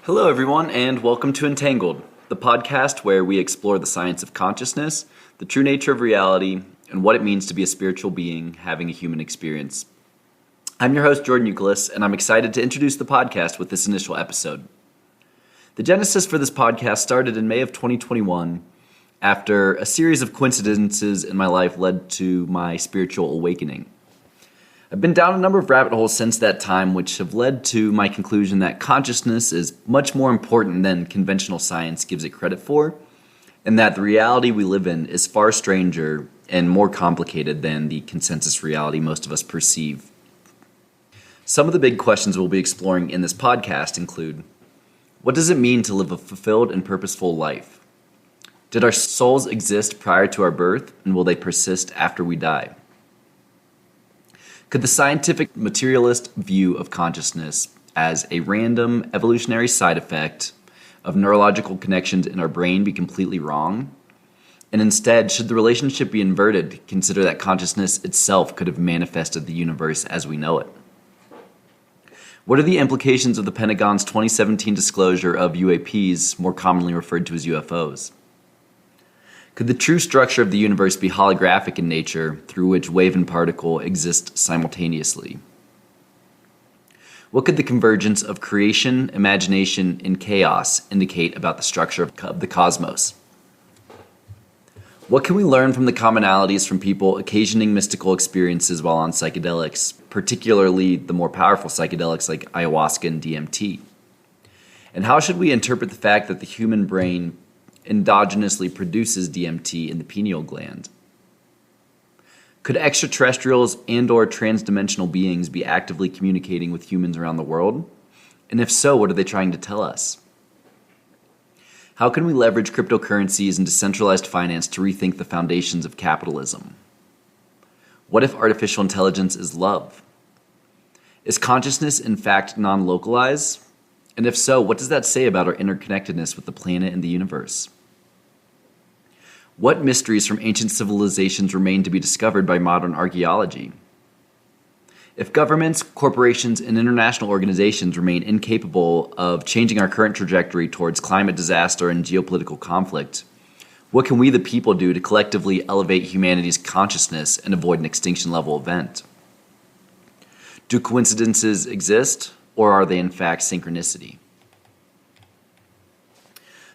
Hello, everyone, and welcome to Entangled, the podcast where we explore the science of consciousness, the true nature of reality, and what it means to be a spiritual being having a human experience. I'm your host, Jordan Youkilis, and I'm excited to introduce the podcast with this initial episode. The genesis for this podcast started in May of 2021 after a series of coincidences in my life led to my spiritual awakening. I've been down a number of rabbit holes since that time, which have led to my conclusion that consciousness is much more important than conventional science gives it credit for, and that the reality we live in is far stranger and more complicated than the consensus reality most of us perceive. Some of the big questions we'll be exploring in this podcast include: what does it mean to live a fulfilled and purposeful life? Did our souls exist prior to our birth, and will they persist after we die? Could the scientific materialist view of consciousness as a random evolutionary side effect of neurological connections in our brain be completely wrong? And instead, should the relationship be inverted, consider that consciousness itself could have manifested the universe as we know it? What are the implications of the Pentagon's 2017 disclosure of UAPs, more commonly referred to as UFOs? Could the true structure of the universe be holographic in nature, through which wave and particle exist simultaneously? What could the convergence of creation, imagination, and chaos indicate about the structure of the cosmos? What can we learn from the commonalities from people occasioning mystical experiences while on psychedelics, particularly the more powerful psychedelics like ayahuasca and DMT? And how should we interpret the fact that the human brain endogenously produces DMT in the pineal gland? Could extraterrestrials and/or transdimensional beings be actively communicating with humans around the world? And if so, what are they trying to tell us? How can we leverage cryptocurrencies and decentralized finance to rethink the foundations of capitalism? What if artificial intelligence is love? Is consciousness in fact non-localized? And if so, what does that say about our interconnectedness with the planet and the universe? What mysteries from ancient civilizations remain to be discovered by modern archaeology? If governments, corporations, and international organizations remain incapable of changing our current trajectory towards climate disaster and geopolitical conflict, what can we the people do to collectively elevate humanity's consciousness and avoid an extinction-level event? Do coincidences exist? Or are they in fact synchronicity?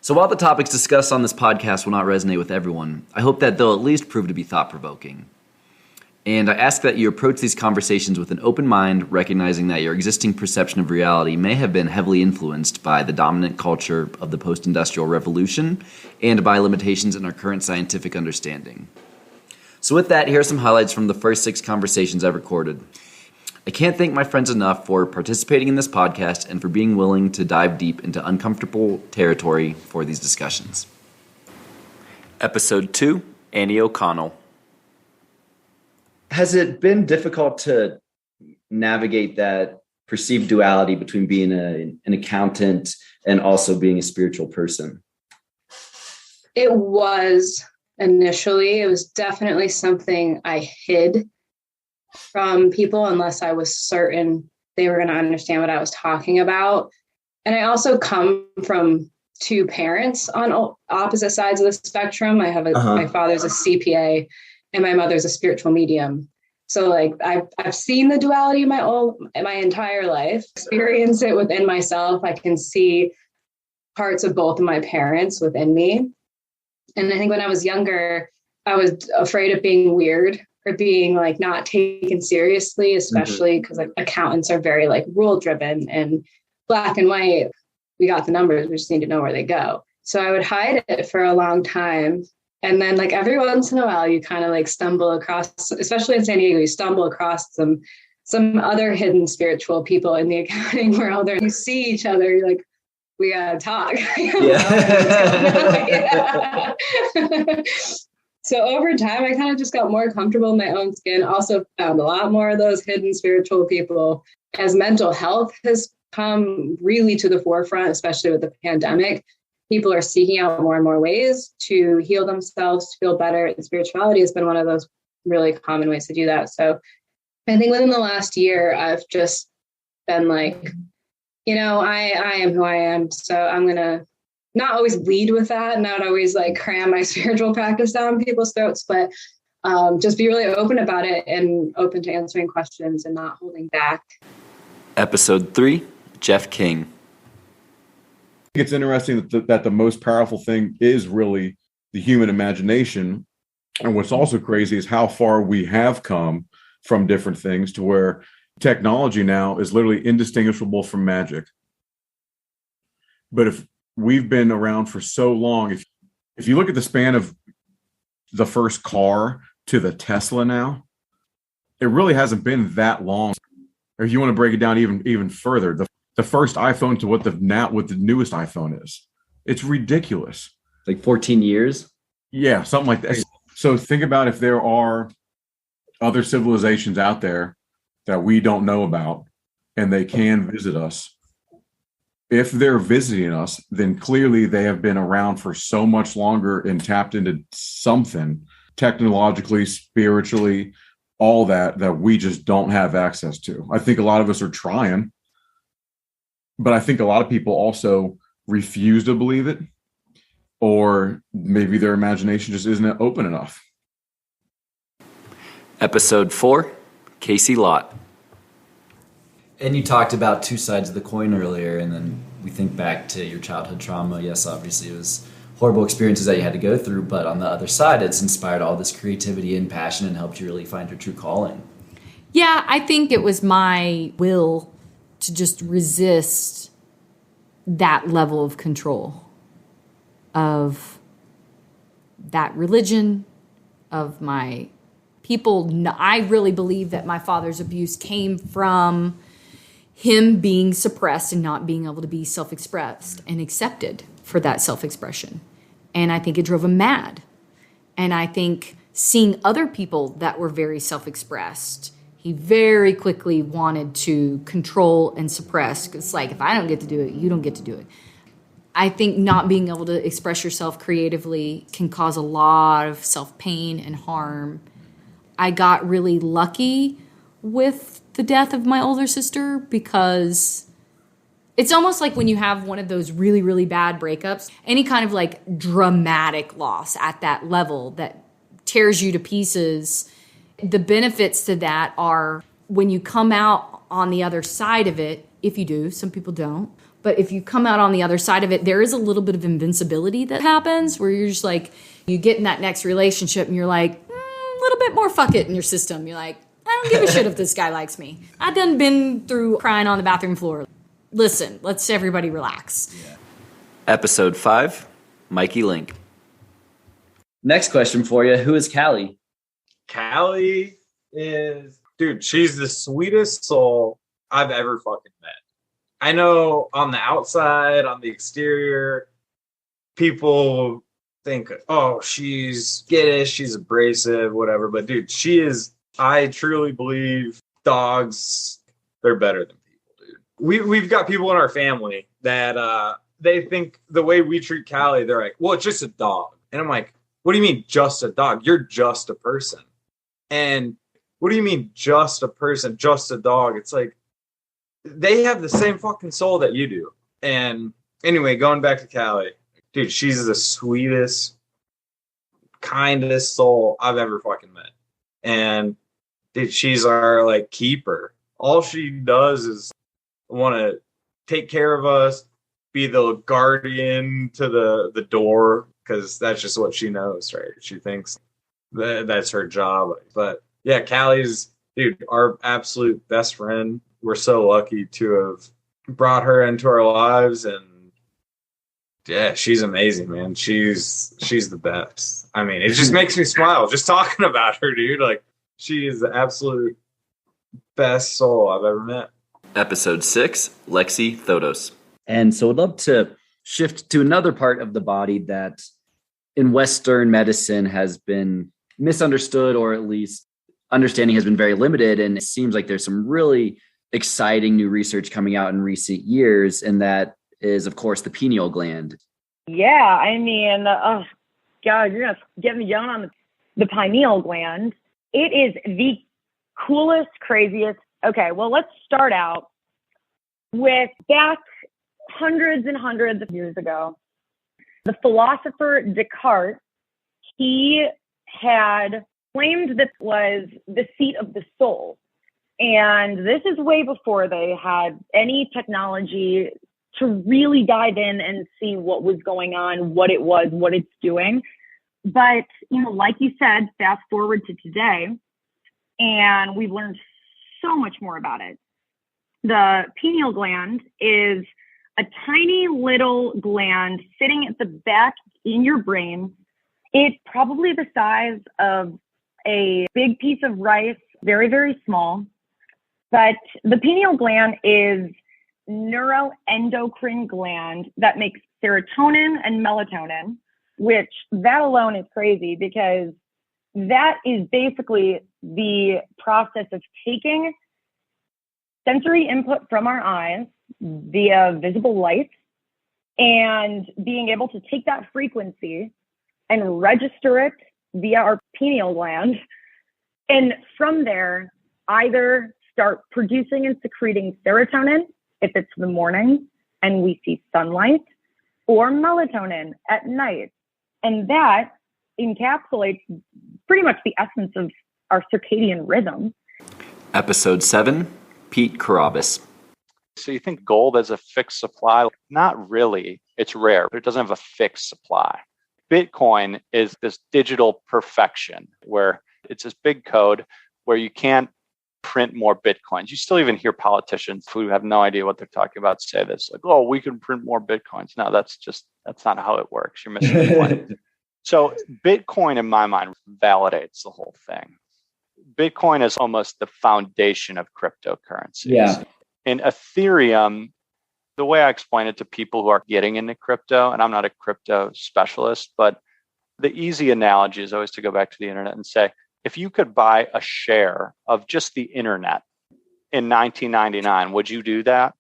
So while the topics discussed on this podcast will not resonate with everyone, I hope that they'll at least prove to be thought-provoking. And I ask that you approach these conversations with an open mind, recognizing that your existing perception of reality may have been heavily influenced by the dominant culture of the post-industrial revolution and by limitations in our current scientific understanding. So with that, here are some highlights from the first 6 conversations I've recorded. I can't thank my friends enough for participating in this podcast and for being willing to dive deep into uncomfortable territory for these discussions. Episode 2, Annie O'Connell. Has it been difficult to navigate that perceived duality between being an accountant and also being a spiritual person? It was initially. It was definitely something I hid from people unless I was certain they were going to understand what I was talking about. And I also come from 2 parents on opposite sides of the spectrum. I have my father's a CPA and my mother's a spiritual medium. So like I've seen the duality my entire life, experience it within myself. I can see parts of both of my parents within me. And I think when I was younger, I was afraid of being weird or being like not taken seriously, especially because like accountants are very like rule driven and black and white. We got the numbers. We just need to know where they go. So I would hide it for a long time. And then like every once in a while, you kind of like stumble across, especially in San Diego, you stumble across some other hidden spiritual people in the accounting world. Or you see each other, you're like, we gotta talk. Yeah. So over time, I kind of just got more comfortable in my own skin. Also found a lot more of those hidden spiritual people. As mental health has come really to the forefront, especially with the pandemic, people are seeking out more and more ways to heal themselves, to feel better. And spirituality has been one of those really common ways to do that. So I think within the last year, I've just been like, I am who I am. So I'm going to not always lead with that, not always like cram my spiritual practice down people's throats, but just be really open about it and open to answering questions and not holding back. Episode 3, Jeff King. I think it's interesting that the most powerful thing is really the human imagination. And what's also crazy is how far we have come from different things to where technology now is literally indistinguishable from magic. But if we've been around for so long, if you look at the span of the first car to the Tesla now, it really hasn't been that long. Or if you want to break it down even further, the first iPhone to what the newest iPhone is, it's ridiculous. Like 14 years? Yeah, something like that. So think about if there are other civilizations out there that we don't know about and they can visit us. If they're visiting us, then clearly they have been around for so much longer and tapped into something technologically, spiritually, all that we just don't have access to. I think a lot of us are trying, but I think a lot of people also refuse to believe it, or maybe their imagination just isn't open enough. Episode 4, Casey Lott. And you talked about two sides of the coin earlier, and then we think back to your childhood trauma. Yes, obviously it was horrible experiences that you had to go through, but on the other side, it's inspired all this creativity and passion and helped you really find your true calling. Yeah, I think it was my will to just resist that level of control of that religion, of my people. I really believe that my father's abuse came from him being suppressed and not being able to be self-expressed and accepted for that self-expression. And I think it drove him mad. And I think seeing other people that were very self-expressed, he very quickly wanted to control and suppress. It's like, if I don't get to do it, you don't get to do it. I think not being able to express yourself creatively can cause a lot of self-pain and harm. I got really lucky with the death of my older sister because it's almost like when you have one of those really, really bad breakups, any kind of like dramatic loss at that level that tears you to pieces. The benefits to that are when you come out on the other side of it, if you do, some people don't, but if you come out on the other side of it, there is a little bit of invincibility that happens where you're just like, you get in that next relationship and you're like, a little bit more fuck it in your system. You're like, I don't give a shit if this guy likes me. I've done been through crying on the bathroom floor. Listen, let's everybody relax. Yeah. Episode 5, Mikey Link. Next question for you. Who is Callie? Callie is, dude, she's the sweetest soul I've ever fucking met. I know on the outside, on the exterior, people think, oh, she's skittish, she's abrasive, whatever. But dude, I truly believe dogs, they're better than people, dude. We've got people in our family that they think the way we treat Callie, they're like, well, it's just a dog. And I'm like, what do you mean just a dog? You're just a person. And what do you mean just a person, just a dog? It's like, they have the same fucking soul that you do. And anyway, going back to Callie, dude, she's the sweetest, kindest soul I've ever fucking met. And dude, she's our like keeper. All she does is want to take care of us, be the guardian to the door, because that's just what she knows, right? She thinks that's her job. But yeah, Callie's, dude, our absolute best friend. We're so lucky to have brought her into our lives, and yeah, she's amazing, man. She's the best. I mean, it just makes me smile just talking about her, dude. Like, she is the absolute best soul I've ever met. Episode 6, Lexi Thodos. And so I'd love to shift to another part of the body that in Western medicine has been misunderstood, or at least understanding has been very limited. And it seems like there's some really exciting new research coming out in recent years, and that is, of course, the pineal gland. Yeah, I mean, oh, God, you're going to get me going on the pineal gland. It is the coolest, craziest. Okay, well, let's start out. with back hundreds and hundreds of years ago, the philosopher Descartes, he had claimed that was the seat of the soul. And this is way before they had any technology to really dive in and see what was going on, what it was, what it's doing. But, like you said, fast forward to today, and we've learned so much more about it. The pineal gland is a tiny little gland sitting at the back in your brain. It's probably the size of a big piece of rice, very, very small. But the pineal gland is neuroendocrine gland that makes serotonin and melatonin, which that alone is crazy because that is basically the process of taking sensory input from our eyes via visible light and being able to take that frequency and register it via our pineal gland. And from there, either start producing and secreting serotonin if it's the morning and we see sunlight, or melatonin at night. And that encapsulates pretty much the essence of our circadian rhythm. Episode 7, Pete Carabas. So you think gold has a fixed supply? Not really. It's rare, but it doesn't have a fixed supply. Bitcoin is this digital perfection where it's this big code where you can't print more Bitcoins. You still even hear politicians who have no idea what they're talking about say this, like, oh, we can print more Bitcoins. No, that's not how it works. You're missing the point. So Bitcoin, in my mind, validates the whole thing. Bitcoin is almost the foundation of cryptocurrencies. Yeah. In Ethereum, the way I explain it to people who are getting into crypto, and I'm not a crypto specialist, but the easy analogy is always to go back to the internet and say, if you could buy a share of just the internet in 1999, would you do that?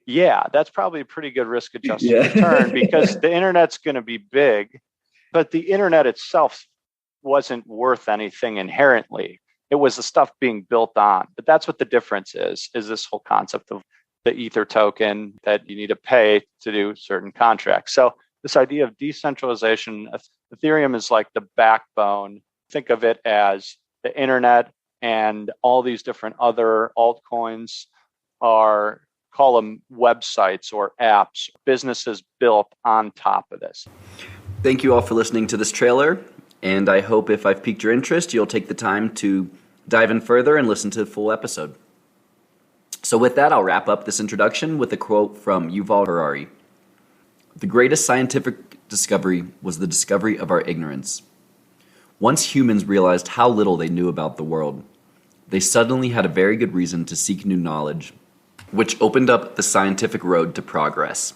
Yeah, that's probably a pretty good risk-adjusted return because the internet's going to be big, but the internet itself wasn't worth anything inherently. It was the stuff being built on. But that's what the difference is this whole concept of the Ether token that you need to pay to do certain contracts. So this idea of decentralization, Ethereum is like the backbone. Think of it as the internet and all these different other altcoins are, call them websites or apps, businesses built on top of this. Thank you all for listening to this trailer, and I hope if I've piqued your interest, you'll take the time to dive in further and listen to the full episode. So with that, I'll wrap up this introduction with a quote from Yuval Harari. The greatest scientific discovery was the discovery of our ignorance. Once humans realized how little they knew about the world, they suddenly had a very good reason to seek new knowledge, which opened up the scientific road to progress.